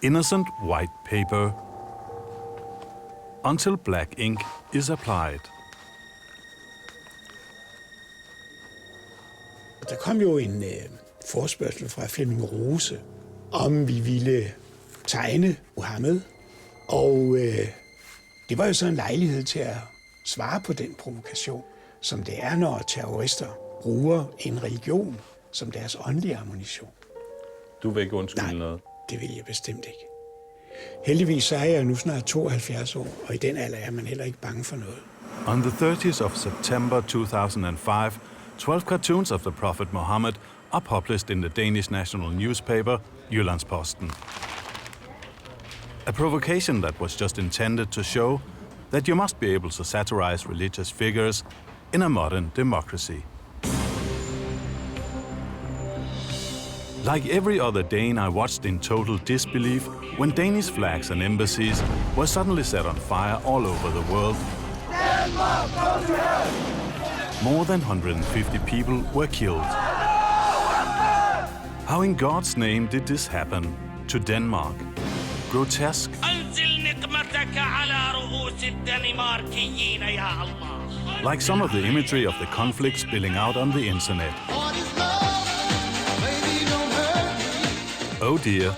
innocent white paper until black ink is applied. Der kom jo en forespørgsel fra Flemming Rose, om vi ville tegne Muhammed, og det var jo så en lejlighed til at svare på den provokation, som det er, når terrorister bruger en religion som deres åndelige ammunition. Du vil ikke undskylde noget? Det vil jeg bestemt ikke. Heldigvis så er jeg nu snart 72 år, og i den alder er man heller ikke bange for noget. On the 30th of September 2005, 12 cartoons of the Prophet Muhammad are published in the Danish national newspaper, Jyllands-Posten. A provocation that was just intended to show that you must be able to satirize religious figures in a modern democracy. Like every other Dane, I watched in total disbelief when Danish flags and embassies were suddenly set on fire all over the world. Denmark, go to hell! More than 150 people were killed. How in God's name did this happen to Denmark? Grotesque. Like some of the imagery of the conflict spilling out on the internet. Oh dear,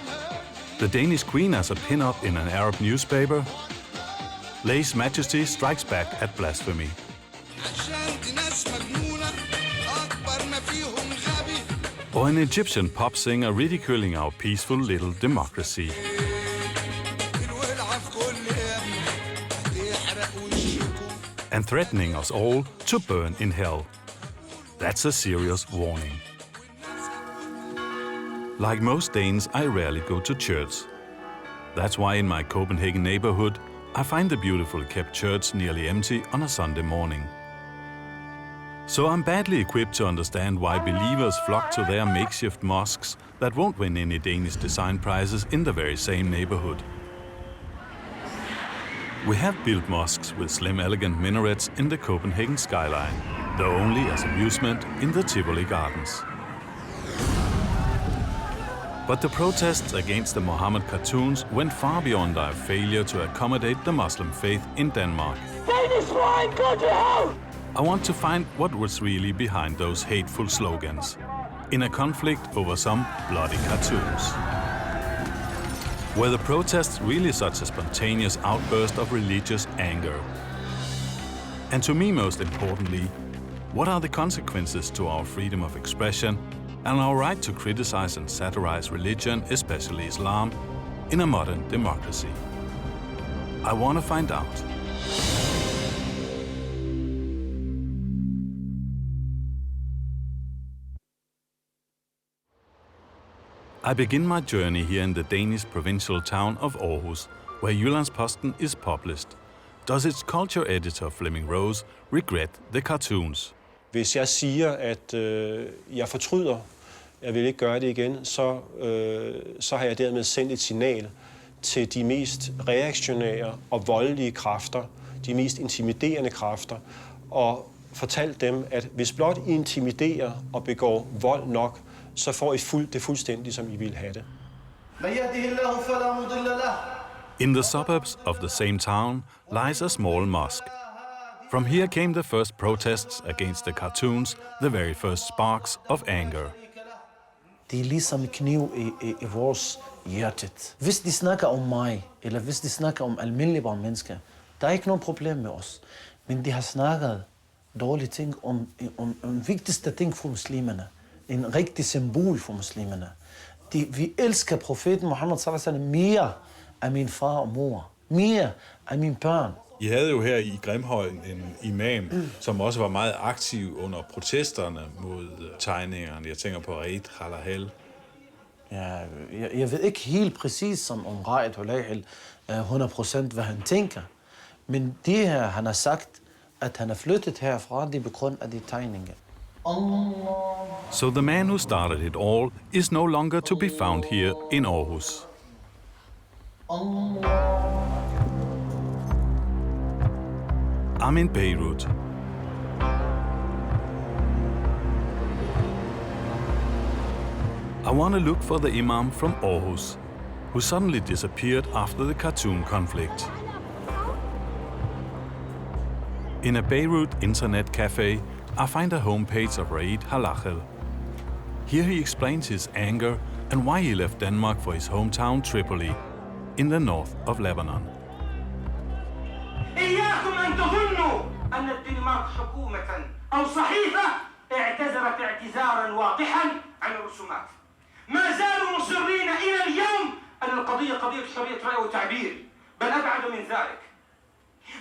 the Danish queen as a pin-up in an Arab newspaper. Lace Majesty strikes back at blasphemy. Or an Egyptian pop singer ridiculing our peaceful little democracy. And threatening us all to burn in hell. That's a serious warning. Like most Danes, I rarely go to church. That's why in my Copenhagen neighborhood, I find the beautifully kept church nearly empty on a Sunday morning. So I'm badly equipped to understand why believers flock to their makeshift mosques that won't win any Danish design prizes in the very same neighborhood. We have built mosques with slim, elegant minarets in the Copenhagen skyline, though only as amusement in the Tivoli Gardens. But the protests against the Muhammad cartoons went far beyond our failure to accommodate the Muslim faith in Denmark. Danish swine, go to hell! I want to find what was really behind those hateful slogans, in a conflict over some bloody cartoons. Were the protests really such a spontaneous outburst of religious anger? And to me, most importantly, what are the consequences to our freedom of expression and our right to criticize and satirize religion, especially Islam, in a modern democracy? I want to find out. I begin my journey here in the Danish provincial town of Aarhus, where Jyllands-Posten is published. Does its culture editor Flemming Rose regret the cartoons? Hvis jeg siger, at jeg fortryder, jeg vil ikke gøre det igen, så har jeg dermed sendt et signal til de mest reaktionære og voldelige kræfter, de mest intimiderende kræfter, og fortalt dem, at hvis blot I intimiderer og begår vold nok, så får I det fuldstændig, som I vil have det. In the suburbs of the same town lies a small mosque. From here came the first protests against the cartoons, the very first sparks of anger. Det er ligesom en kniv i vores hjertet. Hvis de snakker om mig, eller hvis de snakker om almindelige bare mennesker, der er ikke noget problem med os. Men de har snakket dårlige ting om vigtigste ting for muslimerne. En rigtig symbol for muslimerne. Vi elsker profeten Muhammed sallallahu alaihi wasallam mere af min far og mor. Mere af mine børn. I havde jo her i Grimhøj en imam, som også var meget aktiv under protesterne mod tegningerne. Jeg tænker på Raid Halahel. Ja, jeg ved ikke helt præcis om Raid Halahel 100% hvad han tænker. Men det her, han har sagt, at han er flyttet herfra, det er på grund af de tegninger. So the man who started it all is no longer to be found here in Aarhus. I'm in Beirut. I want to look for the imam from Aarhus. who suddenly disappeared after the cartoon conflict. In a Beirut internet cafe, I find a homepage of Raid Halachel. Here he explains his anger and why he left Denmark for his hometown Tripoli, in the north of Lebanon. إياكم أن تظنوا أن الدنمارك حكومة أو صحيفة اعتذرت اعتذارا واضحا عن الرسومات. ما زالوا مصرين إلى اليوم أن القضية قضية حرية رأي وتعبير، بل أبعد من ذلك.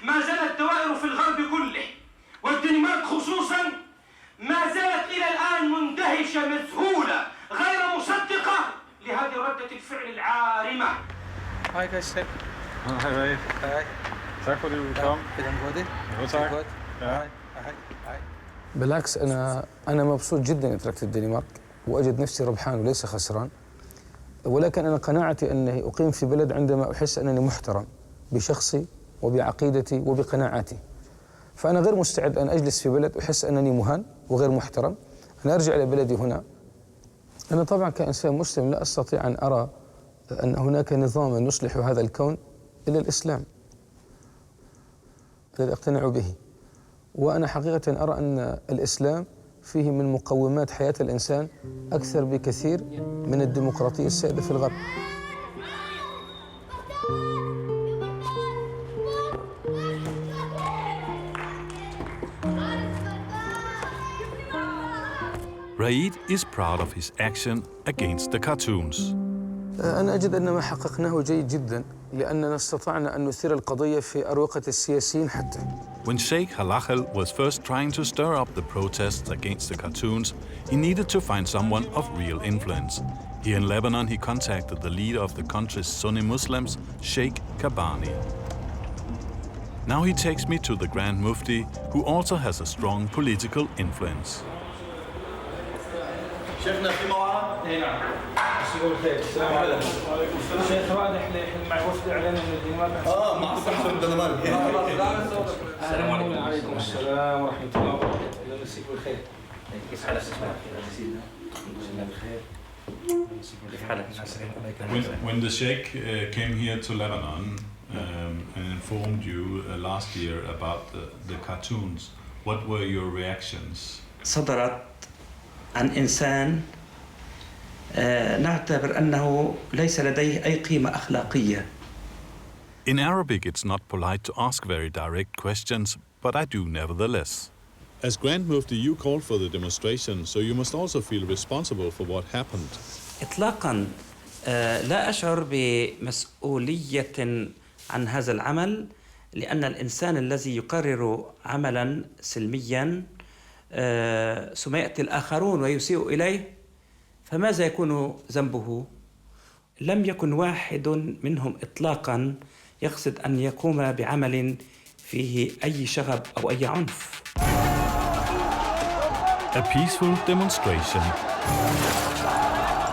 ما زالت الدوائر في الغرب كله والدنمارك خصوصا ما زالت إلى الآن مندهشة مذهولة غير مصدقة لهذه ردة الفعل العارمة. Hej Christian. Hej. Hej. Tak fordi du kom. Vil du gå det? Jo, tak. Hej. Hej. بالعكس أنا مبسوط جدا إني تركت الدنمارك وأجد نفسي ربحان وليس خسران، ولكن أنا قناعتي أني أقيم في بلد عندما أحس أنني محترم بشخصي وبعقيدتي وبقناعاتي. فأنا غير مستعد أن أجلس في بلد أحس أنني مهان وغير محترم. أنا أرجع إلى بلدي هنا. أنا طبعا كإنسان مسلم لا أستطيع أن أرى أن هناك نظاما يصلح هذا الكون إلا الإسلام الذي أقتنع به. وأنا حقيقة أرى أن الإسلام فيه من مقومات حياة الإنسان أكثر بكثير من الديمقراطية السائدة في الغرب. Raid is proud of his action against the cartoons. أنا أجد أن ما حققناه جيد جدا لأننا استطعنا أن نثير القضية في أروقة السياسيين حتى. When Sheikh Halachel was first trying to stir up the protests against the cartoons, he needed to find someone of real influence. Here in Lebanon, he contacted the leader of the country's Sunni Muslims, Sheikh Kabani. Now he takes me to the Grand Mufti, who also has a strong political influence. شيخنا في موعد؟ اي نعم. مساء الخير. السلام عليكم. وعليكم السلام. شيخ رادح مع وفد اعلان من الدنمارك. مع صاحب الدنمارك. السلام عليكم. وعليكم السلام ورحمة الله وبركاته. الله يمسيك بالخير. كيف حالك سيدنا؟ الحمد لله بخير. كيف حالك؟ When the Sheikh came here to Lebanon and informed you last year about the cartoons, what were your reactions? صدرت عن إنسان نعتبر أنه ليس لديه أي قيمة أخلاقية. In Arabic, it's not polite to ask very direct questions, but I do nevertheless. As Grand Mufti, you called for the demonstration, so you must also feel responsible for what happened. إطلاقاً لا أشعر بمسؤولية عن هذا العمل، لأن الإنسان الذي يقرر عملاً سلمياً ثم يأتي الآخرون ويسيء إليه، فماذا يكون ذنبه؟ لم يكن واحد منهم إطلاقاً يقصد أن يقوم بعمل فيه أي شغب أو أي عنف. A peaceful demonstration.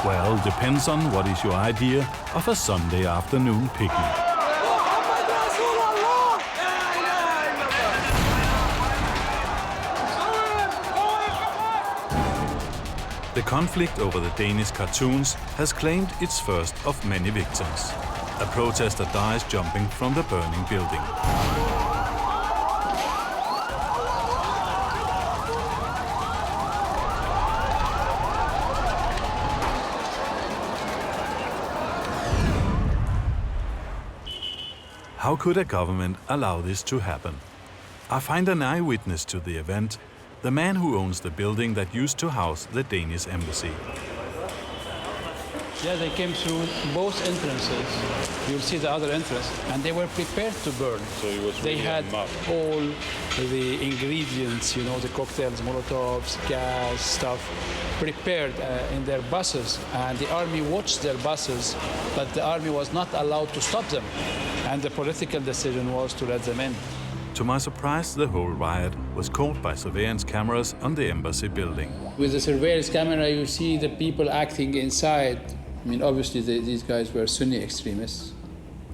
Well, depends on what is your idea of a Sunday afternoon picnic. The conflict over the Danish cartoons has claimed its first of many victims. A protester dies jumping from the burning building. How could a government allow this to happen? I find an eyewitness to the event, the man who owns the building that used to house the Danish embassy. Yeah, they came through both entrances. You'll see the other entrance, and they were prepared to burn. So it was they really had all the ingredients, you know, the cocktails, Molotovs, gas, stuff, prepared in their buses, and the army watched their buses, but the army was not allowed to stop them, and the political decision was to let them in. To my surprise, the whole riot was caught by surveillance cameras on the embassy building. With the surveillance camera, you see the people acting inside. I mean, obviously, these guys were Sunni extremists.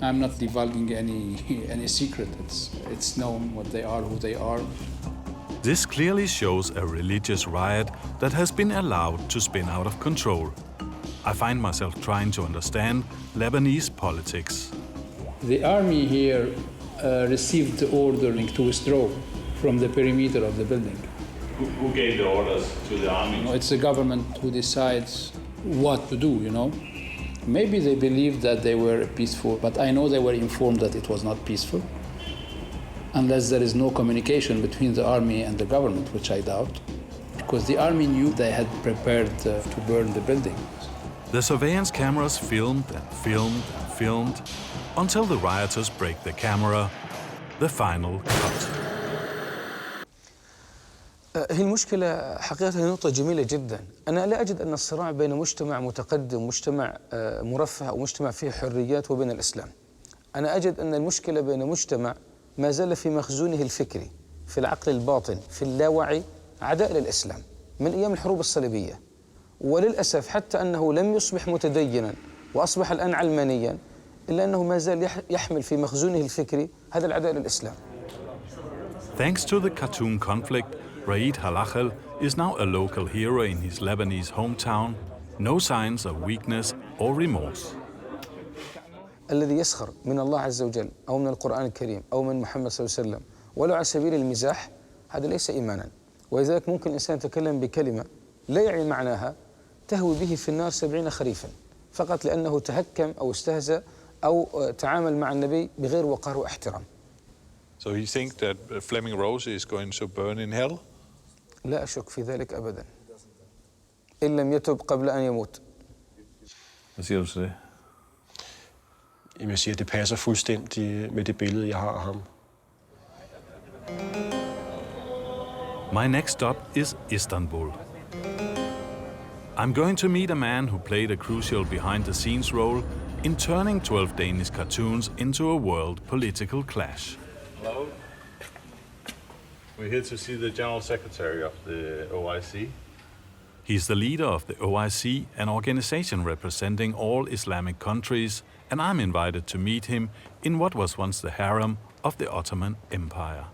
I'm not divulging any secret. It's known what they are, who they are. This clearly shows a religious riot that has been allowed to spin out of control. I find myself trying to understand Lebanese politics. The army here received the order to withdraw from the perimeter of the building. Who gave the orders to the army? It's the government who decides what to do, you know. Maybe they believed that they were peaceful, but I know they were informed that it was not peaceful, unless there is no communication between the army and the government, which I doubt, because the army knew they had prepared to burn the building. The surveillance cameras filmed and filmed and filmed until the rioters break the camera, the final cut. هي المشكلة حقيقة نقطة جميلة جدا. أنا لا أجد أن الصراع بين مجتمع متقدم ومجتمع مرفه أو مجتمع فيه حريات وبين الإسلام. أنا أجد أن المشكلة بين مجتمع ما زال في مخزونه الفكري، في العقل الباطن، في اللاوعي عداء للإسلام من أيام الحروب الصليبية. وللأسف حتى أنه لم يصبح متدينا وأصبح الآن علمانيا، إلا أنه ما زال يحمل في مخزونه الفكري هذا العداء للإسلام. Thanks to the Khartoum conflict, Raid Halachel is now a local hero in his Lebanese hometown. No signs of weakness or remorse. الذي يسخر من الله عز وجل أو من القرآن الكريم أو من محمد صلى الله عليه وسلم ولو على سبيل المزاح، هذا ليس إيمانا. ولذلك ممكن الإنسان يتكلم بكلمة لا يعي معناها تهوي به في النار 70 خريفا فقط لأنه تهكم أو استهزأ أو تعامل مع النبي بغير وقار واحترام. So you think that Fleming Rose is going to burn in hell? لا أشك في ذلك أبدا إن لم يتب قبل أن يموت. Hvad siger du til det? Jeg siger, at det passer fuldstændig med det billede, jeg har af ham. My next stop is Istanbul. I'm going to meet a man who played a crucial behind-the-scenes role in turning 12 Danish cartoons into a world political clash. Hello. We're here to see the General Secretary of the OIC. He's the leader of the OIC, an organization representing all Islamic countries, and I'm invited to meet him in what was once the harem of the Ottoman Empire.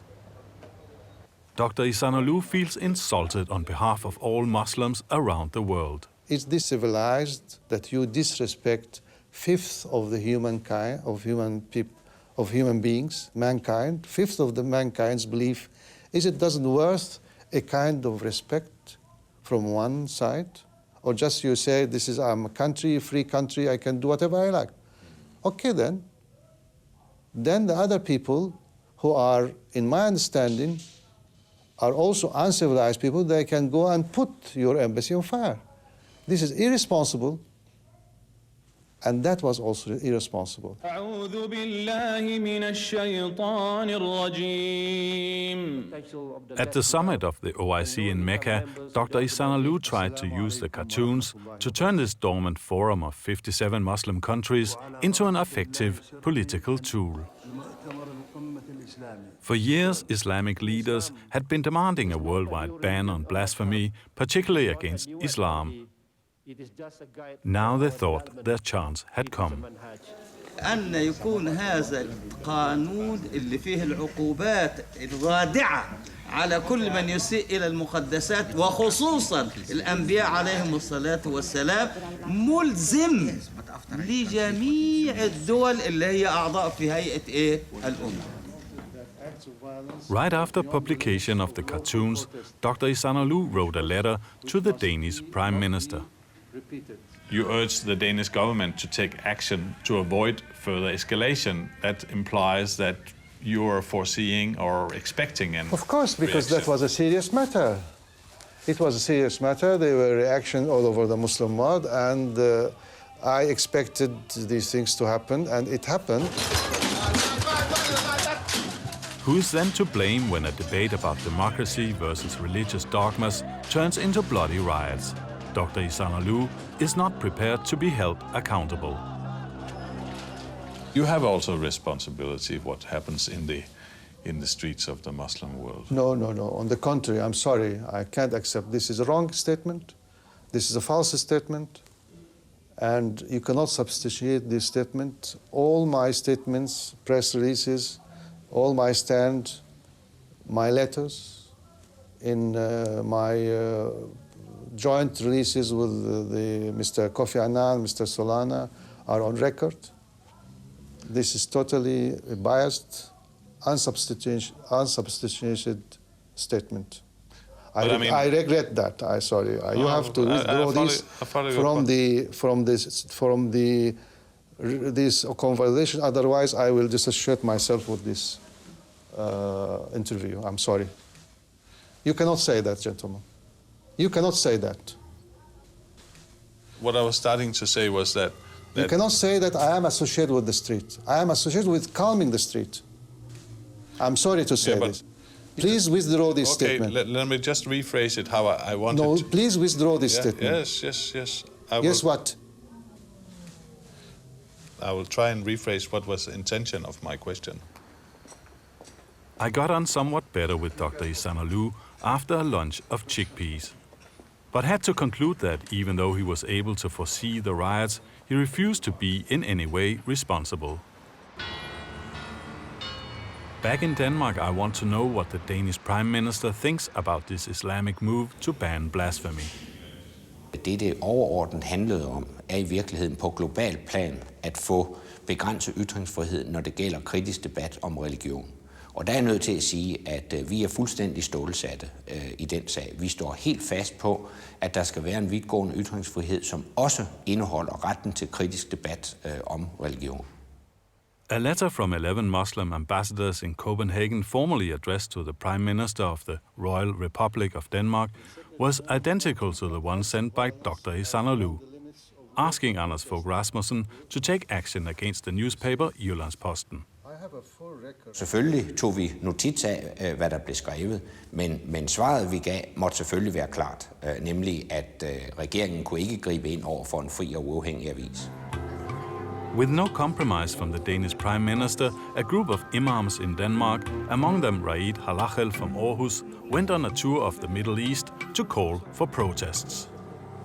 Dr. Ihsanoglu feels insulted on behalf of all Muslims around the world. It's decivilized that you disrespect fifth of the humankind, of human beings, mankind. Fifth of the mankind's belief is it doesn't worth a kind of respect from one side, or just you say this is I'm a country, free country, I can do whatever I like. Okay then. Then the other people who are, in my understanding, are also uncivilized people, they can go and put your embassy on fire. This is irresponsible, and that was also irresponsible. At the summit of the OIC in Mecca, Dr. Ihsanoglu tried to use the cartoons to turn this dormant forum of 57 Muslim countries into an effective political tool. For years, Islamic leaders had been demanding a worldwide ban on blasphemy, particularly against Islam. Now they thought their chance had come. أن يكون هذا القانون اللي فيه العقوبات الرادعة على كل من يسيء إلى المقدسات وخصوصا الأنبياء عليهم الصلاة والسلام ملزم لجميع الدول اللي هي أعضاء في هيئة الأمم. Right after publication of the cartoons, Dr. Ihsanoglu wrote a letter to the Danish Prime Minister. You urged the Danish government to take action to avoid further escalation. That implies that you are foreseeing or expecting an Of course, because reaction. that was a serious matter. It was a serious matter. There were reactions all over the Muslim world, and I expected these things to happen, and it happened. Who is then to blame when a debate about democracy versus religious dogmas turns into bloody riots? Dr. Ihsanoglu is not prepared to be held accountable. You have also responsibility for what happens in the streets of the Muslim world. No. On the contrary, I'm sorry. I can't accept. This is a wrong statement. This is a false statement. And you cannot substantiate this statement. All my statements, press releases, all my stand, my letters, in my joint releases with Mr. Kofi Annan, Mr. Solana are on record. This is totally a biased, unsubstantiated statement. I regret that. You have to withdraw this conversation. Otherwise, I will disassociate myself with this interview. I'm sorry. You cannot say that, gentlemen. You cannot say that. What I was starting to say was that you cannot say that I am associated with the street. I am associated with calming the street. I'm sorry to say this. Please withdraw this statement. Let me just rephrase it how I wanted to. No, please withdraw this statement. Yes. Yes, what? I will try and rephrase what was the intention of my question. I got on somewhat better with Dr. Ihsanoglu after a lunch of chickpeas, but had to conclude that even though he was able to foresee the riots, he refused to be in any way responsible. Back in Denmark, I want to know what the Danish Prime Minister thinks about this Islamic move to ban blasphemy. Det overordnet handlede om, er i virkeligheden på global plan at få begrænset ytringsfrihed, når det gælder kritisk debat om religion. Og der er jeg nødt til at sige, at vi er fuldstændig stålsatte i den sag. Vi står helt fast på, at der skal være en vidtgående ytringsfrihed, som også indeholder retten til kritisk debat om religion. A letter from 11 Muslim ambassadors in Copenhagen, formally addressed to the Prime Minister of the Royal Republic of Denmark, was identical to the one sent by Dr. Ihsanoglu, asking Anders Fogh Rasmussen to take action against the newspaper Jyllands-Posten. Selvfølgelig tog vi notits af, hvad der blev skrevet, men svaret, vi gav, måtte selvfølgelig være klart, nemlig at regeringen kunne ikke gribe ind over for en fri og uafhængig avis. With no compromise from the Danish Prime Minister, a group of imams in Denmark, among them Raid Halachel from Aarhus, went on a tour of the Middle East to call for protests.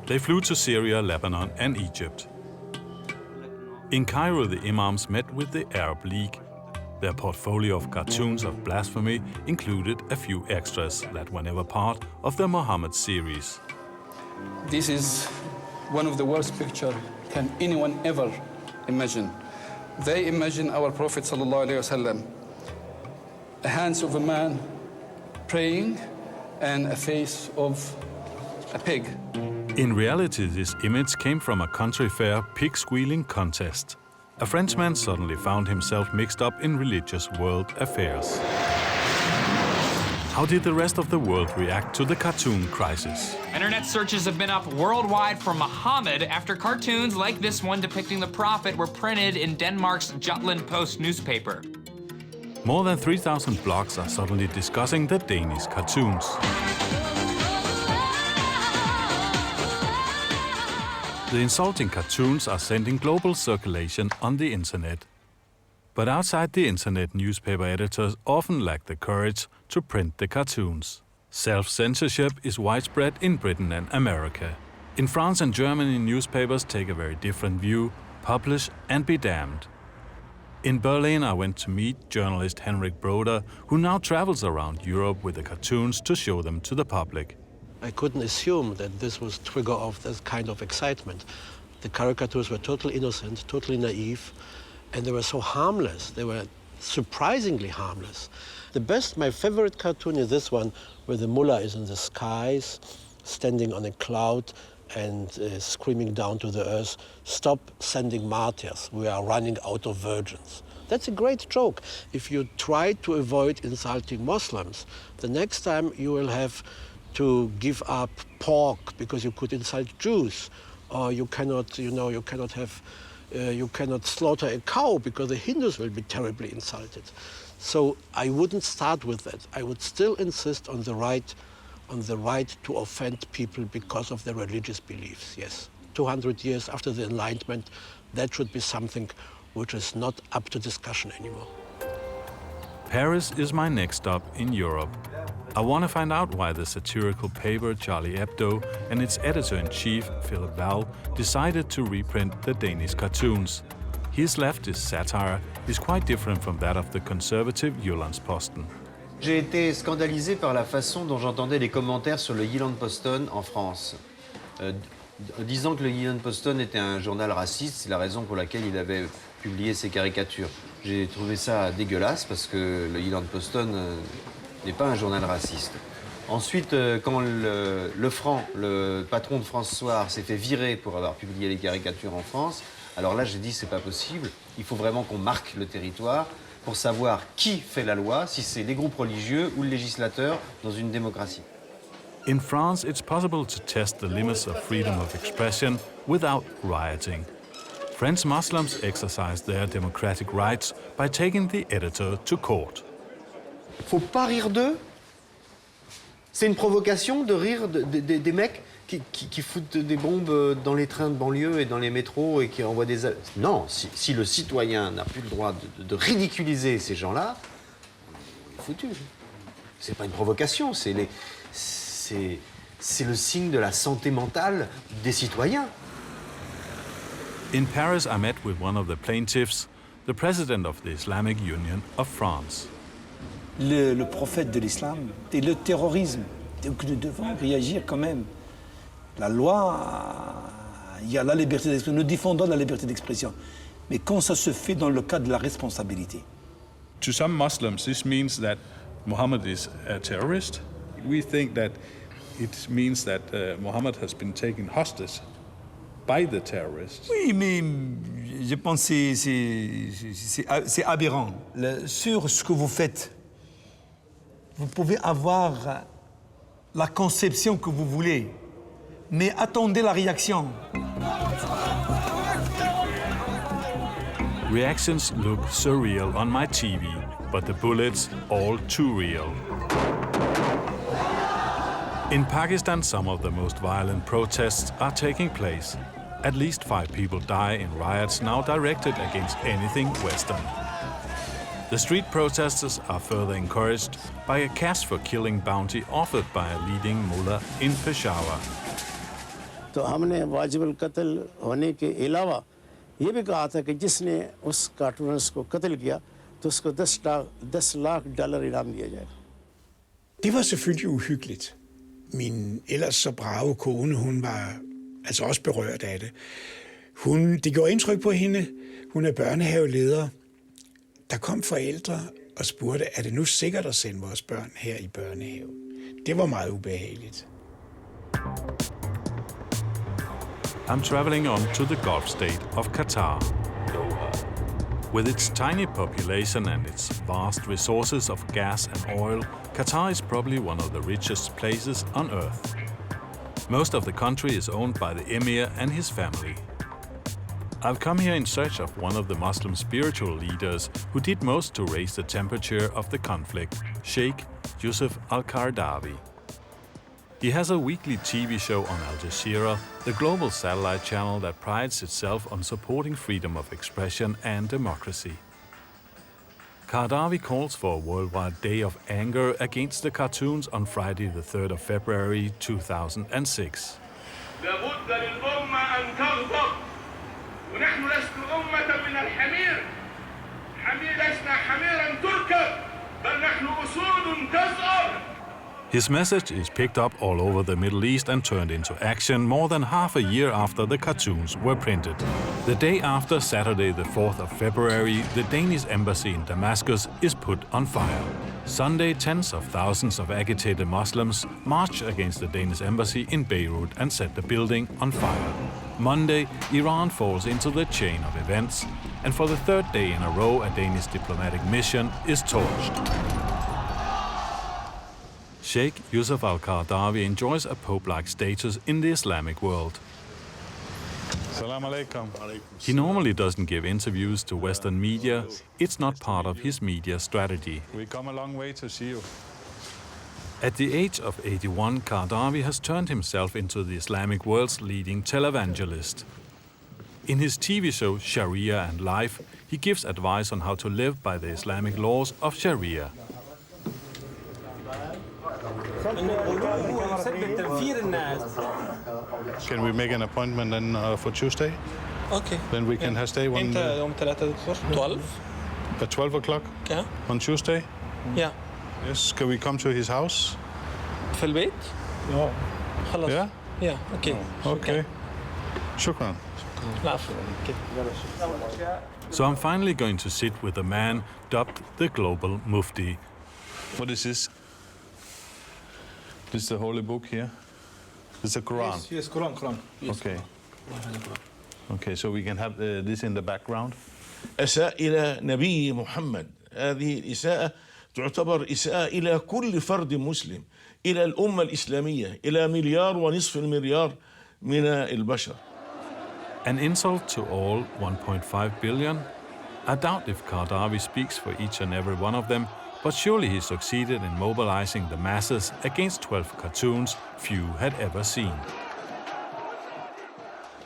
They flew to Syria, Lebanon and Egypt. In Cairo, the imams met with the Arab League. Their portfolio of cartoons of blasphemy included a few extras that were never part of the Muhammad series. This is one of the worst pictures can anyone ever imagine. They imagine our Prophet sallallahu alaihi wasallam, the hands of a man praying and a face of a pig. In reality, this image came from a country fair pig squealing contest. A Frenchman suddenly found himself mixed up in religious world affairs. How did the rest of the world react to the cartoon crisis? Internet searches have been up worldwide for Muhammad after cartoons like this one depicting the prophet were printed in Denmark's Jutland Post newspaper. More than 3,000 blogs are suddenly discussing the Danish cartoons. The insulting cartoons are sending global circulation on the internet. But outside the internet, newspaper editors often lack the courage to print the cartoons. Self-censorship is widespread in Britain and America. In France and Germany, newspapers take a very different view: publish and be damned. In Berlin, I went to meet journalist Henrik Broder, who now travels around Europe with the cartoons to show them to the public. I couldn't assume that this was trigger off this kind of excitement. The caricatures were totally innocent, totally naive, and they were so harmless. They were surprisingly harmless. My favorite cartoon is this one, where the mullah is in the skies, standing on a cloud and screaming down to the earth, "Stop sending martyrs, we are running out of virgins." That's a great joke. If you try to avoid insulting Muslims, the next time you will have to give up pork because you could insult Jews, or you cannot slaughter a cow because the Hindus will be terribly insulted. So I wouldn't start with that. I would still insist on the right to offend people because of their religious beliefs. Yes, 200 years after the Enlightenment, that should be something which is not up to discussion anymore. Paris is my next stop in Europe. I want to find out why the satirical paper Charlie Hebdo and its editor-in-chief, Philip Val, decided to reprint the Danish cartoons. His leftist satire is quite different from that of the conservative Jyllands-Posten. J'ai été scandalisé par la façon dont j'entendais les commentaires sur le Jyllands-Posten en France. disant que le Yellowstone était un journal raciste, c'est la raison pour laquelle il avait publié ces caricatures. J'ai trouvé ça dégueulasse parce que le Yellowstone n'est pas un journal raciste. Ensuite, quand le Franc, le patron de France Soir, s'est fait virer pour avoir publié les caricatures en France, alors là j'ai dit c'est pas possible, il faut vraiment qu'on marque le territoire pour savoir qui fait la loi, si c'est les groupes religieux ou le législateur dans une démocratie. In France, it's possible to test the limits of freedom of expression without rioting. French Muslims exercise their democratic rights by taking the editor to court. Faut pas rire d'eux. C'est une provocation de rire des mecs qui foutent des bombes dans les trains de banlieue et dans les métros et qui envoient des... Non, si le citoyen n'a plus le droit de ridiculiser ces gens-là, foutu. C'est pas une provocation, c'est le signe de la santé mentale des citoyens. In Paris, I met with one of the plaintiffs, the president of the Islamic Union of France. Le prophète de l'islam et le terrorisme. Donc nous devons réagir quand même. La loi, il y a la liberté d'expression, nous défendons la liberté d'expression. Mais quand ça se fait dans le cadre de la responsabilité. To some Muslims, this means that Muhammad is a terrorist. We think that it means that Muhammad has been taken hostage by the terrorists. Oui, mais je pense que c'est aberrant. Sur ce que vous faites, vous pouvez avoir la conception que vous voulez, mais attendez la réaction. Reactions look surreal on my TV, but the bullets all too real. In Pakistan, some of the most violent protests are taking place. At least 5 people die in riots now directed against anything Western. The street protesters are further encouraged by a cash for killing bounty offered by a leading mullah in Peshawar. तो हमने वाजिबुल कत्ल होने के अलावा ये भी कहा था कि जिसने उस कार्टूनिस्ट को कत्ल किया तो उसको $10 lakh इनाम दिया जाएगा. Det var selvfølgelig uhyggeligt. Min ellers så brave kone, hun var altså også berørt af det. Det gjorde indtryk på hende. Hun er børnehaveleder. Der kom forældre og spurgte, er det nu sikkert at sende vores børn her i børnehave? Det var meget ubehageligt. I'm traveling on to the Gulf state of Qatar. With its tiny population and its vast resources of gas and oil, Qatar is probably one of the richest places on earth. Most of the country is owned by the emir and his family. I've come here in search of one of the Muslim spiritual leaders who did most to raise the temperature of the conflict, Sheikh Yusuf Al-Qaradawi. He has a weekly TV show on Al Jazeera, the global satellite channel that prides itself on supporting freedom of expression and democracy. Qaradawi calls for a worldwide day of anger against the cartoons on Friday the 3rd of February 2006. لابد للأمة أن تغضب ونحن لسنا أمة من الحمير لسنا حميرا تركب بل نحن أسود تزأر. His message is picked up all over the Middle East and turned into action more than half a year after the cartoons were printed. The day after, Saturday the 4th of February, the Danish embassy in Damascus is put on fire. Sunday, tens of thousands of agitated Muslims marched against the Danish embassy in Beirut and set the building on fire. Monday, Iran falls into the chain of events, and for the 3rd day in a row, a Danish diplomatic mission is torched. Sheikh Yusuf Al-Qaradawi enjoys a pope-like status in the Islamic world. Salam alaikum. He normally doesn't give interviews to Western media. It's not part of his media strategy. We come a long way to see you. At the age of 81, Qaradawi has turned himself into the Islamic world's leading televangelist. In his TV show Sharia and Life, he gives advice on how to live by the Islamic laws of Sharia. Can we make an appointment then for Tuesday? Okay. Then we can stay one... انت يوم 3 دكتور 12 At 12 o'clock? Yeah. On Tuesday? Yeah. Yes. Can we come to his house? في البيت؟ Yeah. خلاص. Yeah? Yeah, okay. Okay. Shukran. العفو. So I'm finally going to sit with a man dubbed the Global Mufti. What is this? This is the holy book here? It's a Quran? Yes, Quran. Yes. Okay. Okay, so we can have this in the background. أساء إلى نبي محمد. هذه الإساءة تعتبر إساءة إلى كل فرد مسلم، إلى الأمة الإسلامية، إلى 1.5 مليار من البشر. An insult to all 1.5 billion? I doubt if Qaradawi speaks for each and every one of them, but surely he succeeded in mobilizing the masses against 12 cartoons few had ever seen.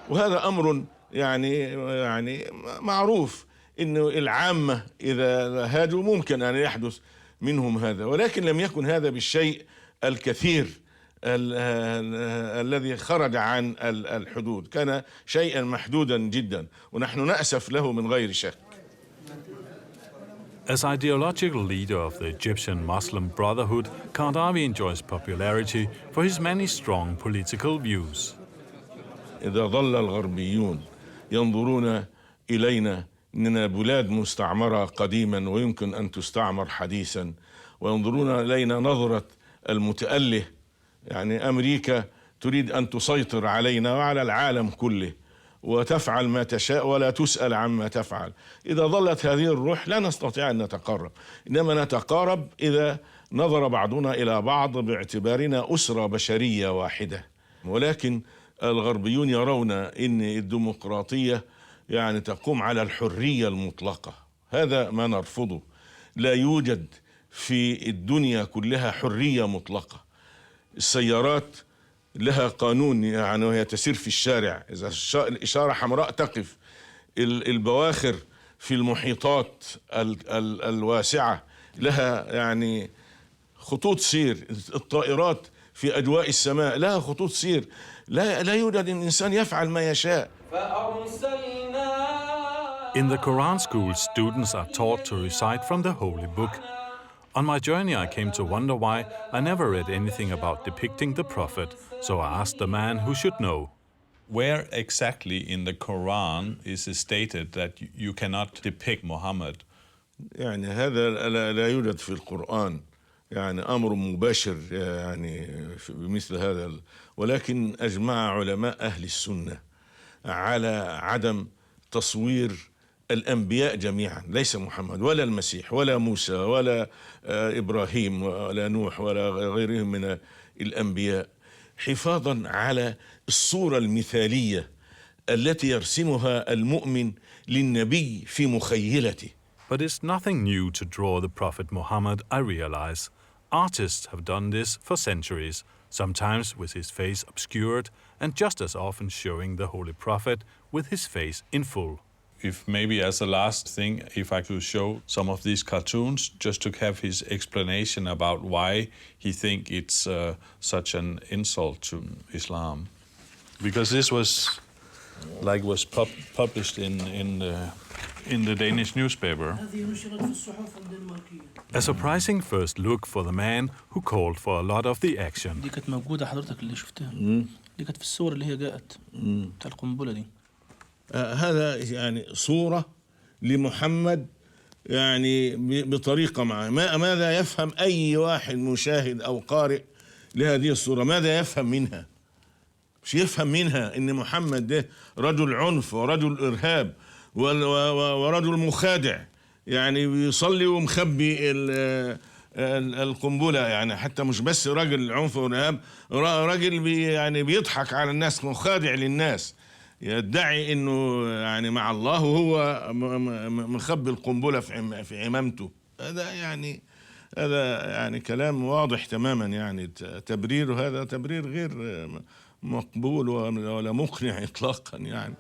وهذا أمر يعني معروف إنه العامة إذا هاجوا ممكن أن يحدث منهم هذا، ولكن لم يكن هذا بالشيء الكثير الذي خرج عن الحدود، كان شيئا محدودا جدا ونحن نأسف له من غير شك. As ideological leader of the Egyptian Muslim Brotherhood, Qaradawi enjoys popularity for his many strong political views. إذا ظل الغربيون ينظرون إلينا إننا بلاد مستعمرة قديما ويمكن أن تستعمر حديثا، وينظرون إلينا نظرة المتأله، يعني أمريكا تريد أن تسيطر علينا وعلى العالم كله وتفعل ما تشاء ولا تسأل عما تفعل. إذا ظلت هذه الروح لا نستطيع أن نتقرب، إنما نتقارب إذا نظر بعضنا إلى بعض باعتبارنا أسرة بشرية واحدة. ولكن الغربيون يرون أن الديمقراطية يعني تقوم على الحرية المطلقة، هذا ما نرفضه. لا يوجد في الدنيا كلها حرية مطلقة. السيارات لها قانون، يعني وهي تسير في الشارع إذا الإشارة حمراء تقف. البواخر في المحيطات الواسعة لها يعني خطوط سير. الطائرات في أجواء السماء لها خطوط سير. لا يوجد إنسان يفعل ما يشاء. In the Quran school, students are taught to recite from the holy book. On my journey, I came to wonder why I never read anything about depicting the Prophet, so I asked the man who should know. Where exactly in the Quran is it stated that you cannot depict Muhammad? يعني هذا لا يوجد في القرآن، يعني أمر مباشر يعني بمثل هذا، ولكن أجمع علماء أهل السنة على عدم تصوير الأنبياء جميعا، ليس محمد ولا المسيح ولا موسى ولا إبراهيم ولا نوح ولا غيرهم من الأنبياء، حفاظا على الصورة المثالية التي يرسمها المؤمن للنبي في مخيلته. But it's nothing new to draw the Prophet Muhammad, I realize. Artists have done this for centuries, sometimes with his face obscured and just as often showing the Holy Prophet with his face in full. If maybe as a last thing, if I could show some of these cartoons, just to have his explanation about why he think it's such an insult to Islam. Because this was published in the Danish newspaper. A surprising first look for the man who called for a lot of the action. دي كانت موجودة حضرتك اللي شفتها. دي كانت في الصور اللي هي جاءت بتاع القنبلة دي. هذا يعني صورة لمحمد يعني بطريقة معه. ماذا يفهم أي واحد مشاهد أو قارئ لهذه الصورة؟ ماذا يفهم منها؟ مش يفهم منها إن محمد ده رجل عنف ورجل إرهاب ورجل مخادع، يعني بيصلي ومخبي القنبلة، يعني حتى مش بس رجل عنف وإرهاب، رجل يعني بيضحك على الناس، مخادع للناس، يدعي انه يعني مع الله وهو مخبي القنبله في عمامته. هذا يعني كلام واضح تماما، يعني تبرير، هذا تبرير غير مقبول ولا مقنع اطلاقا. يعني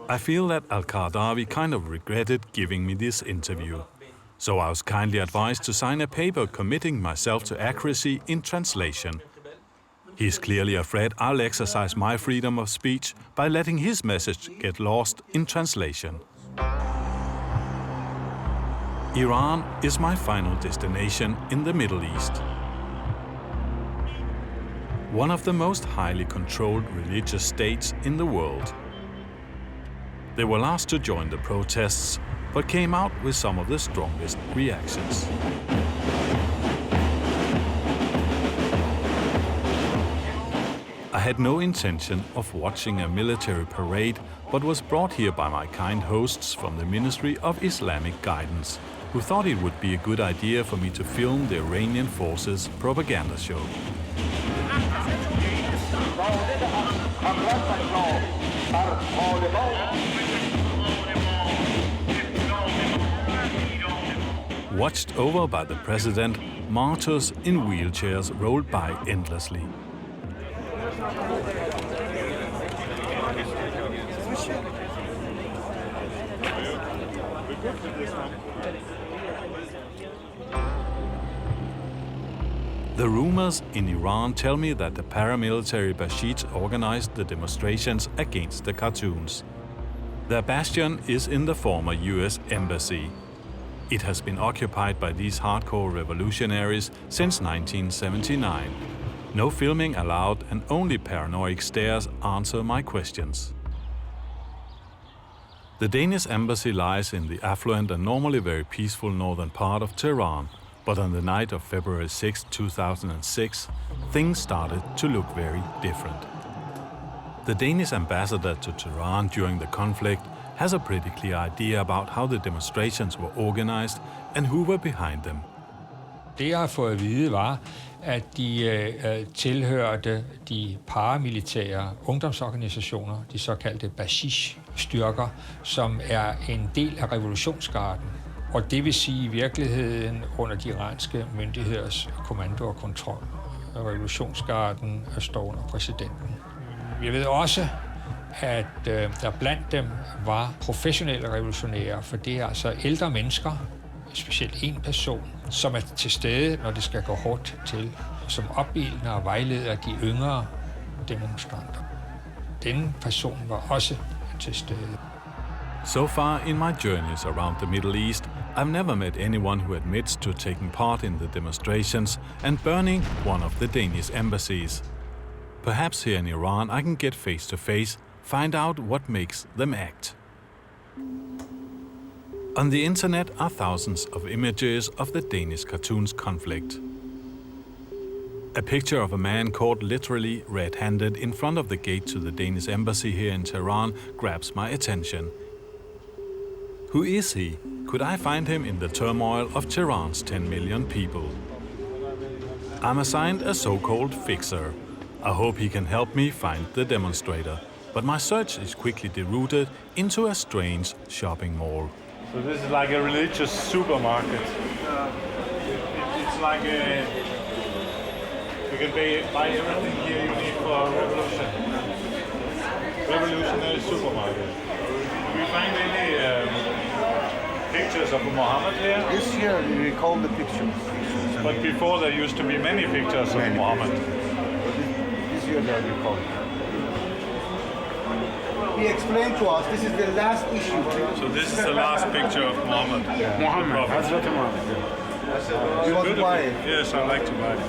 I feel that Al-Qaradawi kind of regretted giving me this interview. So I was kindly advised to sign a paper committing myself to accuracy in translation. He is clearly afraid I'll exercise my freedom of speech by letting his message get lost in translation. Iran is my final destination in the Middle East. one of the most highly controlled religious states in the world. They were last to join the protests, but came out with some of the strongest reactions. I had no intention of watching a military parade, but was brought here by my kind hosts from the Ministry of Islamic Guidance, who thought it would be a good idea for me to film the Iranian forces' propaganda show. Watched over by the president, martyrs in wheelchairs rolled by endlessly. The rumors in Iran tell me that the paramilitary Bashids organized the demonstrations against the cartoons. Their bastion is in the former US Embassy. It has been occupied by these hardcore revolutionaries since 1979. No filming allowed and only paranoid stares answer my questions. The Danish embassy lies in the affluent and normally very peaceful northern part of Tehran, but on the night of February 6, 2006, things started to look very different. The Danish ambassador to Tehran during the conflict has a pretty clear idea about how the demonstrations were organized and who were behind them. Det jeg har fået at vide var, at de tilhørte de paramilitære ungdomsorganisationer, de såkaldte Bashish-styrker, som er en del af revolutionsgarden. Og det vil sige i virkeligheden under de iranske myndigheders kommando og kontrol. Revolutionsgarden står under præsidenten. Jeg ved også, at der blandt dem var professionelle revolutionære, for det er altså ældre mennesker, specielt en person, som er til stede, når det skal gå hårdt til, som opildner og vejleder de yngre demonstranter. Denne person var også til stede. So far in my journeys around the Middle East, I've never met anyone who admits to taking part in the demonstrations and burning one of the Danish embassies. Perhaps here in Iran I can get face to face, find out what makes them act. On the internet are thousands of images of the Danish cartoons conflict. A picture of a man caught literally red-handed in front of the gate to the Danish embassy here in Tehran grabs my attention. Who is he? Could I find him in the turmoil of Tehran's 10 million people? I'm assigned a so-called fixer. I hope he can help me find the demonstrator, but my search is quickly derouted into a strange shopping mall. So this is like a religious supermarket. It's like you can buy everything here you need for a revolution. Revolutionary supermarket. Do we find any pictures of Muhammad here? This year we call the pictures. But before there used to be many pictures of Muhammad. This year they are called. He explained to us this is the last issue. So this is the last picture of Muhammad. Yeah. Muhammad. Hazrat Muhammad. You want to buy it? Yes, I'd like to buy it.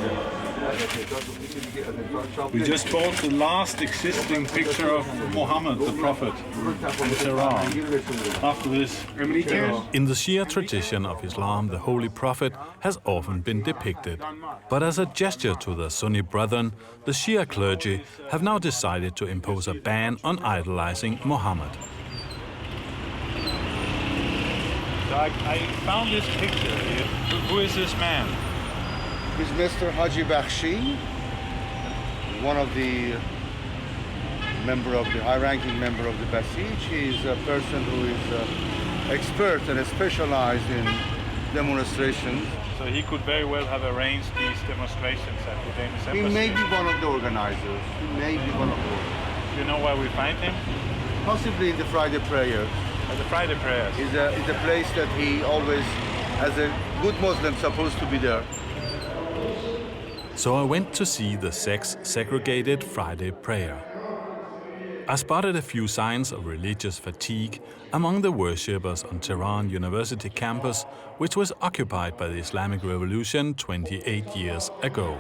We just bought the last existing picture of Muhammad, the Prophet, in Tehran. After this, in the Shia tradition of Islam, the Holy Prophet has often been depicted. But as a gesture to the Sunni brethren, the Shia clergy have now decided to impose a ban on idolizing Muhammad. So I found this picture here. Who is this man? He's Mr. Haji Bakhshi, one of the high-ranking member of the Basij. He's a person who is expert and specialized in demonstrations. So he could very well have arranged these demonstrations at the Danish embassy. He may be one of the organizers. He may be one of them. Do you know where we find him? Possibly in the Friday prayers. At the Friday prayers? It's a place that he always, as a good Muslim, supposed to be there. So I went to see the sex-segregated Friday prayer. I spotted a few signs of religious fatigue among the worshippers on Tehran University campus, which was occupied by the Islamic Revolution 28 years ago.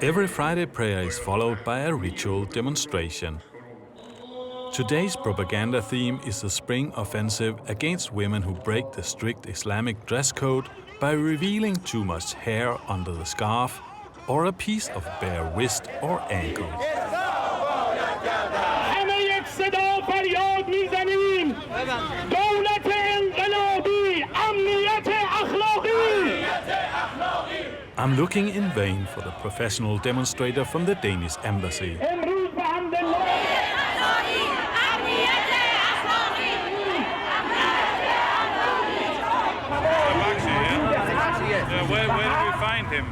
Every Friday prayer is followed by a ritual demonstration. Today's propaganda theme is the spring offensive against women who break the strict Islamic dress code by revealing too much hair under the scarf or a piece of bare wrist or ankle. I'm looking in vain for the professional demonstrator from the Danish embassy. Where do we find him?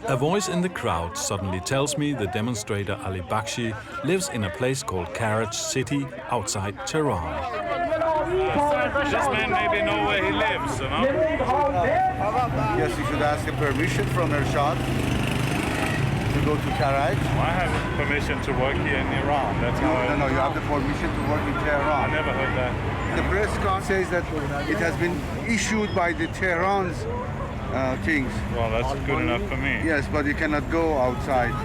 A voice in the crowd suddenly tells me the demonstrator Ali Bakshi lives in a place called Karaj City outside Tehran. This man maybe know where he lives, you know? Yes, you should ask a permission from Ershad to go to Karaj. I have permission to work here in Iran. That's how No, you have the permission to work in Tehran. I never heard that. The press con says that it has been issued by the Tehran's things. Well, that's good enough for me. Yes, but you cannot go outside.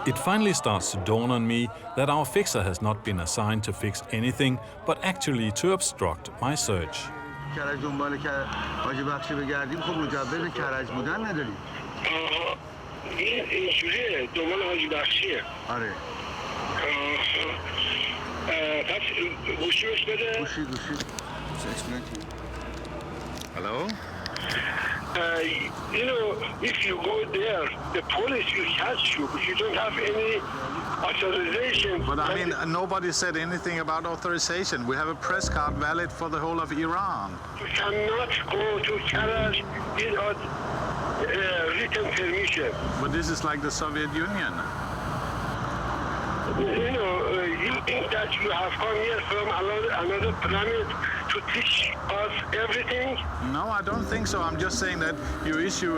It finally starts to dawn on me that our fixer has not been assigned to fix anything, but actually to obstruct my search. کرج دنبال حاجی بخشی بگردیم خب مجوز کرج بودن نداریم. این اینجوریه دنبال حاجی بخشیه. آره. پس گوشی بهش بده. گوشی. Hello? You know, if you go there, the police will catch you, but you don't have any authorization. But I mean, nobody said anything about authorization. We have a press card valid for the whole of Iran. You cannot go to Karaj without written permission. But this is like the Soviet Union. You know, you think that you have come here from another planet to teach us everything? No, I don't think so. I'm just saying that you issue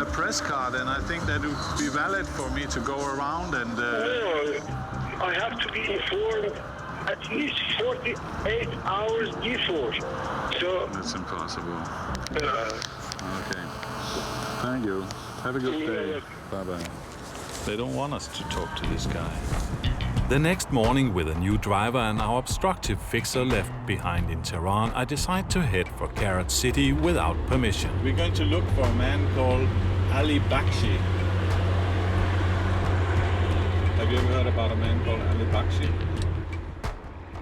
a press card, and I think that it would be valid for me to go around and... No, I have to be informed at least 48 hours before. So... That's impossible. Okay. Thank you. Have a good day. Bye-bye. They don't want us to talk to this guy. The next morning, with a new driver and our obstructive fixer left behind in Tehran, I decide to head for Karaj City without permission. We're going to look for a man called Ali Bakshi. Have you ever heard about a man called Ali Bakshi?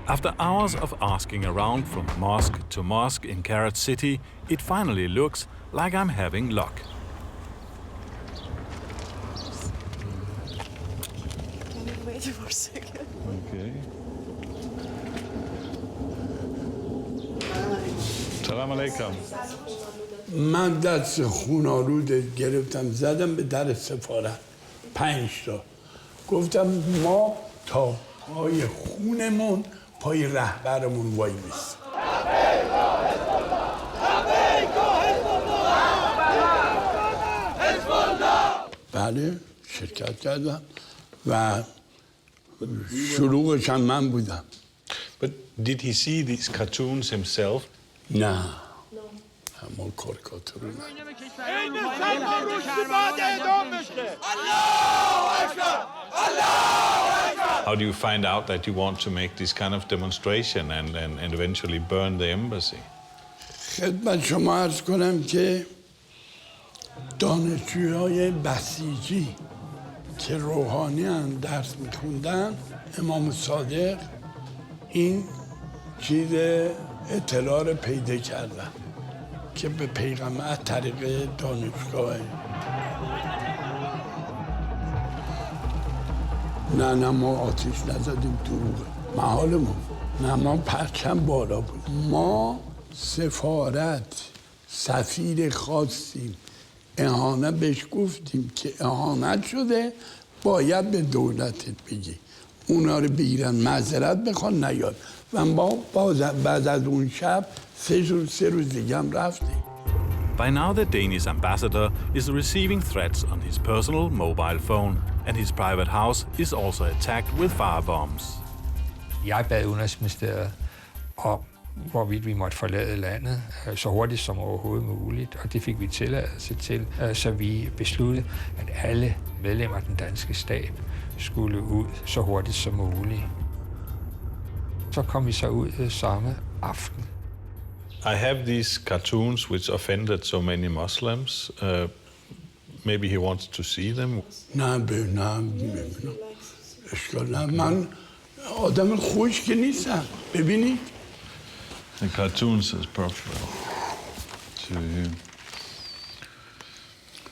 After hours of asking around from mosque to mosque in Karaj City, it finally looks like I'm having luck. Wait for a second. Okay. Salam alaikum. من دست خون‌آلود گرفتم زدم به در سفارت 5 تا گفتم ما تا پای خونمون پای رهبرمون وای میستیم. بله شرکت کردم و شروعش هم من بودم. But did he see these cartoons himself? نه همون کاریکاتور نه. How do you find out that you want to make this kind of demonstration and eventually burn the embassy? خدمت شما عرض کنم که دانشجوهای بسیجی که روحانی هم درس میخوندن امام صادق این چیز اطلاع رو پیدا کردن که به پیغمبر طریق دانشگاه نه ما آتش نزدیم دروغه محالمون نه ما پرچم بالا بود ما سفارت سفیر خواستیم اهانت بهش گفتیم که اهانت شده باید به دولتت بگی اونا رو بگیرن معذرت بخوان نیاد و ما بعد از اون شب 3 روز دیگه هم رفتیم. By now the Danish ambassador is receiving threats on his personal mobile phone and his private house is also attacked with firebombs. Jeg bad Udenrigsministeriet om hvorvidt vi måtte forlade landet så hurtigt som overhovedet muligt, og det fik vi tilladelse til, så vi besluttede, at alle medlemmer af den danske stab skulle ud så hurtigt som muligt. Så kom vi så ud samme aften. I have these cartoons which offended so many Muslims. Maybe he wants to see them. من آدم خوش که نیستم. ببینید. The cartoons is profitable to you.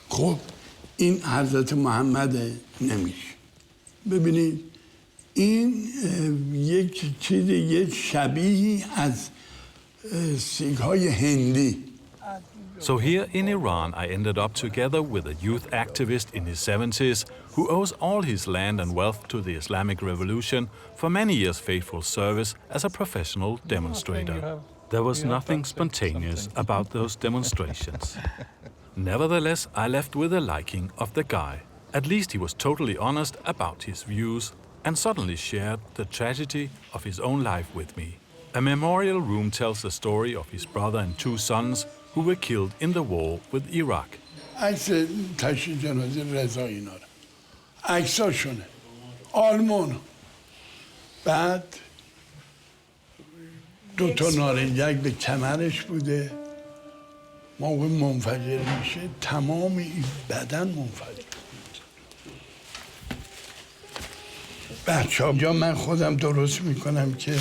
خب این حضرت محمد نمیشه. ببینید این یک چیز یه شبیه از سیگ‌های هندی. So here in Iran, I ended up together with a youth activist in his 70s who owes all his land and wealth to the Islamic Revolution for many years' faithful service as a professional demonstrator. There was nothing spontaneous about those demonstrations. Nevertheless, I left with a liking of the guy. At least he was totally honest about his views and suddenly shared the tragedy of his own life with me. A memorial room tells the story of his brother and 2 sons who were killed in the war with Iraq. عکس تشییع جنازه رضا اینا رو. عکساشونه. آلمان. بعد 2 نارنجک به کمرش بوده. موقع منفجر میشه تمام این بدن منفجر. بچه ها من خودم درست میکنم که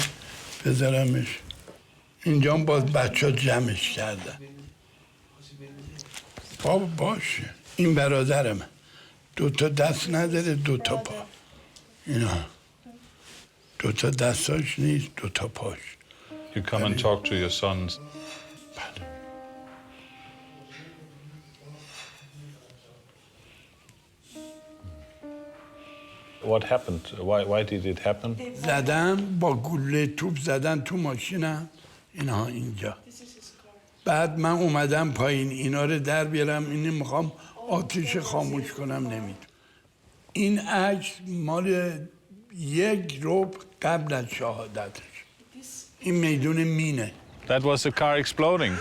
بذارمش. اینجا باز بچه ها جمعش کردن. بابا باشه. این برادرم 2 دست نداره 2 پا. اینا 2 دستاش نیست 2 پاش. You come and talk to your sons. What happened? Why did it happen? زدم با گلوله توپ زدن تو ماشینم اینها اینجا. بعد من اومدم پایین اینا رو در بیارم اینو میخوام آتیش خاموش کنم نمیدونم. این عکس مال 1 ربع قبل از شهادتش. این میدون مینه. That was the car exploding.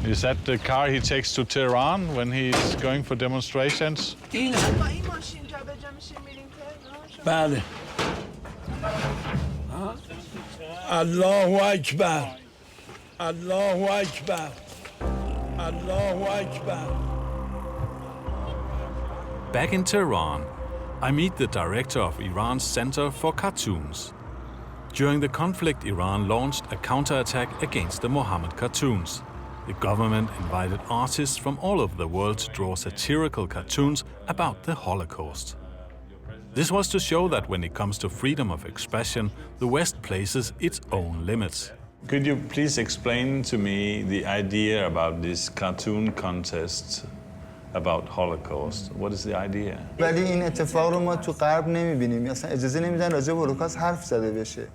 Is that the car he takes to Tehran when he's going for demonstrations? بله. الله اکبر. الله اکبر. الله اکبر. Back in Tehran, I meet the director of Iran's Center for Cartoons. During the conflict, Iran launched a counterattack against the Mohammed cartoons. The government invited artists from all over the world to draw satirical cartoons about the Holocaust. This was to show that when it comes to freedom of expression, the West places its own limits. Could you please explain to me the idea about this cartoon contest about Holocaust? What is the idea? ولی این اتفاق رو ما تو غرب نمی‌بینیم. اصلا اجازه نمیدن راجع به هولوکاست حرف زده بشه.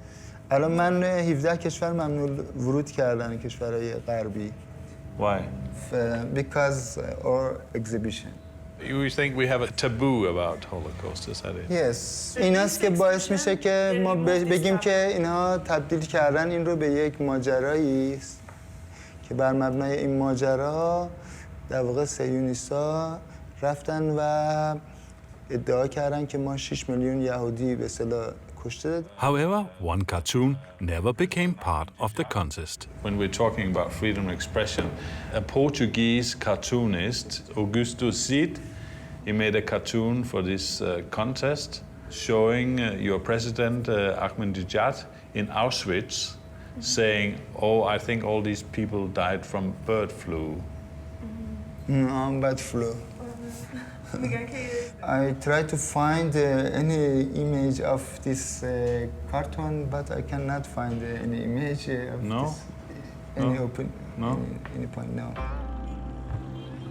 الان من 17 کشور ممنوع ورود کردن کشورهای غربی. Why? Because our exhibition. You think we have a taboo about Holocaust, is that it? Yes. این است که باعث میشه که ما بگیم که اینها تبدیل کردن این رو به یک ماجرایی است که بر مبنای این ماجرا در واقع صهیونیست‌ها رفتن و ادعا کردن که ما 6 میلیون یهودی به اصطلاح کشته. However, one cartoon never became part of the contest. When we're talking about freedom of expression, a Portuguese cartoonist, Augusto Cid, he made a cartoon for this contest showing your president, Ahmadinejad, in Auschwitz, saying, oh, I think all these people died from bird flu. No, bird flu. I try to find any image of this cartoon, but I cannot find any image of this. Any point, no.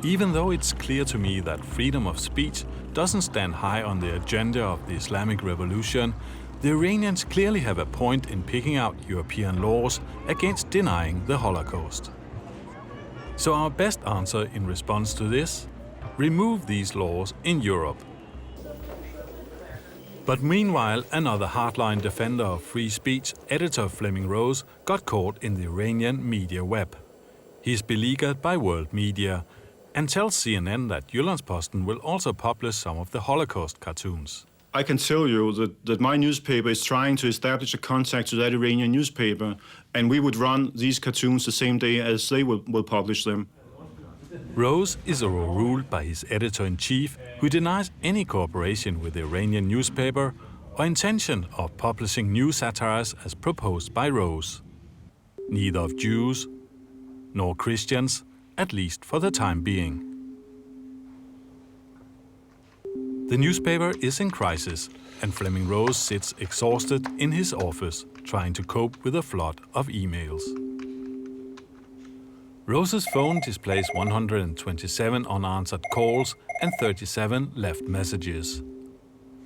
Even though it's clear to me that freedom of speech doesn't stand high on the agenda of the Islamic Revolution, the Iranians clearly have a point in picking out European laws against denying the Holocaust. So our best answer in response to this? Remove these laws in Europe. But meanwhile, another hardline defender of free speech, editor Flemming Rose, got caught in the Iranian media web. He's beleaguered by world media and tells CNN that Jyllands-Posten will also publish some of the Holocaust cartoons. I can tell you that my newspaper is trying to establish a contact to that Iranian newspaper, and we would run these cartoons the same day as they will publish them. Rose is overruled by his editor-in-chief, who denies any cooperation with the Iranian newspaper or intention of publishing new satires as proposed by Rose. Neither of Jews nor Christians, at least for the time being. The newspaper is in crisis, and Flemming Rose sits exhausted in his office, trying to cope with a flood of emails. Rose's phone displays 127 unanswered calls and 37 left messages.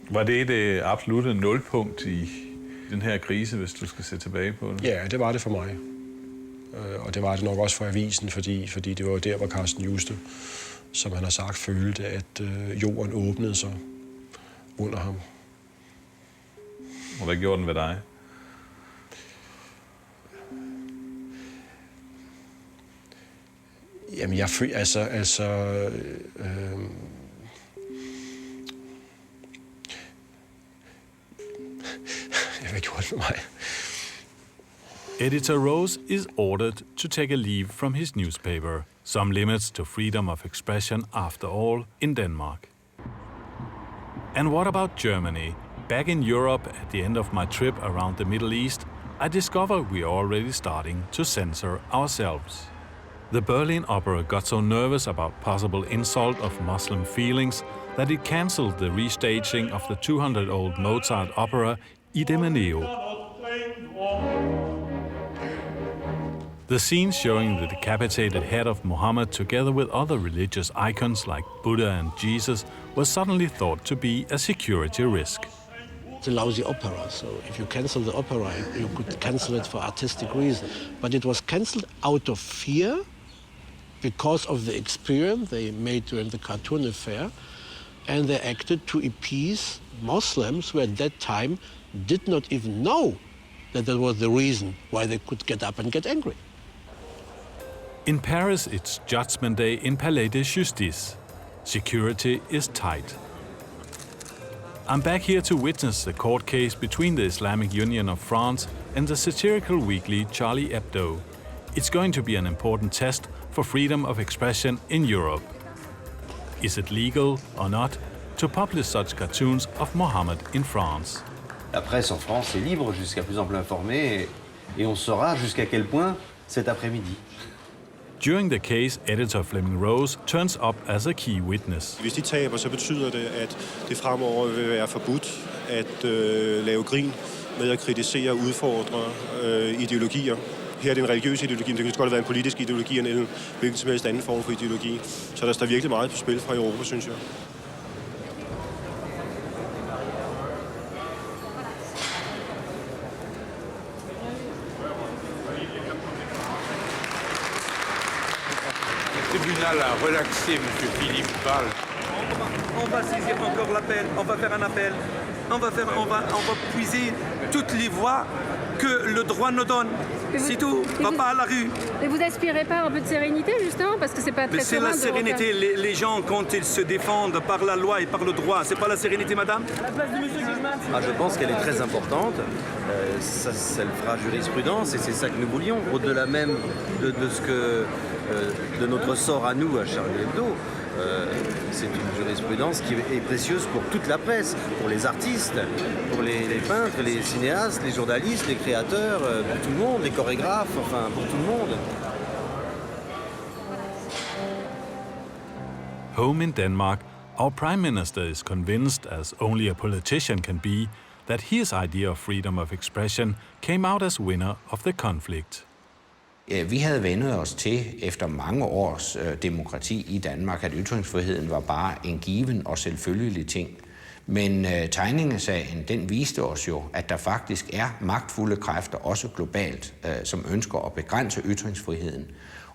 Var det det absolutte nulpunkt i den her krise, hvis du skal se tilbage på det? Ja, det var det for mig. Og det var det nok også for avisen, fordi det var der, hvor Carsten Juste, som han har sagt, følte, at jorden åbnede sig under ham. Og hvad gjorde den ved dig? Jamen, jeg følte hvad gjorde det med mig? Editor Rose is ordered to take a leave from his newspaper. Some limits to freedom of expression, after all, in Denmark. And what about Germany? Back in Europe, at the end of my trip around the Middle East, I discover we are already starting to censor ourselves. The Berlin Opera got so nervous about possible insult of Muslim feelings that it cancelled the restaging of the 200-old Mozart opera Idomeneo. The scene showing the decapitated head of Muhammad together with other religious icons like Buddha and Jesus was suddenly thought to be a security risk. It's a lousy opera, so if you cancel the opera, you could cancel it for artistic reasons. But it was cancelled out of fear because of the experience they made during the cartoon affair, and they acted to appease Muslims who at that time did not even know that was the reason why they could get up and get angry. In Paris, it's Judgment Day in Palais de Justice. Security is tight. I'm back here to witness the court case between the Islamic Union of France and the satirical weekly Charlie Hebdo. It's going to be an important test for freedom of expression in Europe. Is it legal or not to publish such cartoons of Mohammed in France? La presse en France est libre jusqu'à plus ample informé et on saura jusqu'à quel point cet après-midi. During the case, editor Flemming Rose turns up as a key witness. Hvis de taber, så betyder det, at det fremover vil være forbudt at lave grin med at kritisere og udfordre ideologier. Her er det en religiøs ideologi, men det kan godt være en politisk ideologi eller en hvilken som helst anden form for ideologi. Så der står virkelig meget på spil fra Europa, synes jeg. Le tribunal a relaxé, M. Philippe parle. On va saisir encore l'appel, on va faire un appel, on va puiser toutes les voies que le droit nous donne. C'est tout, on va pas à la rue. Et vous aspirez pas à un peu de sérénité, justement, parce que c'est pas très Mais c'est la sérénité, les gens, quand ils se défendent par la loi et par le droit, c'est pas la sérénité, madame? Je pense qu'elle est très importante. Ça le fera jurisprudence et c'est ça que nous voulions. Au-delà même de notre sort à nous, à Charlie Hebdo, c'est une jurisprudence qui est précieuse pour toute la presse, pour les artistes, pour les peintres, les cinéastes, les journalistes, les créateurs, pour tout le monde, les chorégraphes, enfin pour tout le monde. Home in Denmark, our Prime Minister is convinced, as only a politician can be, that his idea of freedom of expression came out as winner of the conflict. Vi havde vendt os til, efter mange års demokrati i Danmark, at ytringsfriheden var bare en given og selvfølgelig ting. Men tegningesagen, den viste os jo, at der faktisk er magtfulde kræfter, også globalt, som ønsker at begrænse ytringsfriheden.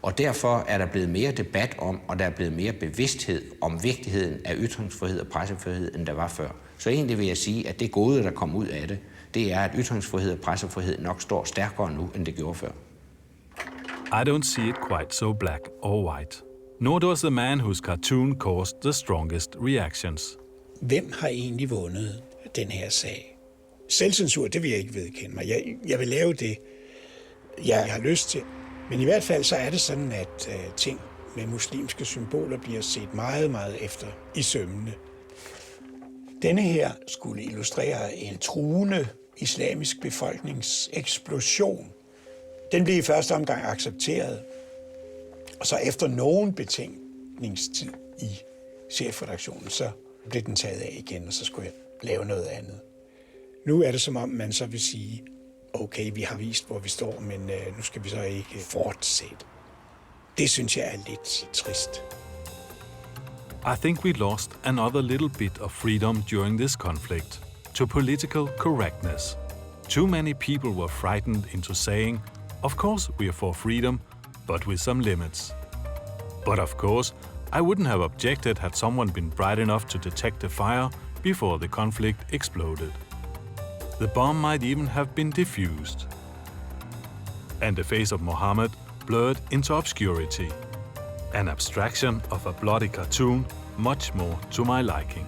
Og derfor er der blevet mere debat om, og der er blevet mere bevidsthed om vigtigheden af ytringsfrihed og pressefrihed, end der var før. Så egentlig vil jeg sige, at det gode, der kom ud af det, det er, at ytringsfrihed og pressefrihed nok står stærkere nu, end det gjorde før. I don't see it quite so black or white. Nor does the man whose cartoon caused the strongest reactions. Hvem har egentlig vundet den her sag? Selvcensur, det vil jeg ikke vedkende mig. Jeg vil lave det, jeg har lyst til. Men i hvert fald så er det sådan, at ting med muslimske symboler bliver set meget, meget efter i sømmene. Denne her skulle illustrere en truende islamisk befolkningseksplosion. Den blev i første omgang accepteret, og så efter nogen betænkningstid i chefredaktionen, så blev den taget af igen, og så skulle jeg lave noget andet. Nu er det som om, man så vil sige, okay, vi har vist, hvor vi står, men nu skal vi så ikke fortsætte. Det synes jeg er lidt trist. I think we lost another little bit of freedom during this conflict to political correctness. Too many people were frightened into saying, of course we are for freedom, but with some limits. But of course, I wouldn't have objected had someone been bright enough to detect the fire before the conflict exploded. The bomb might even have been defused. And the face of Muhammad blurred into obscurity. An abstraction of a bloody cartoon, much more to my liking.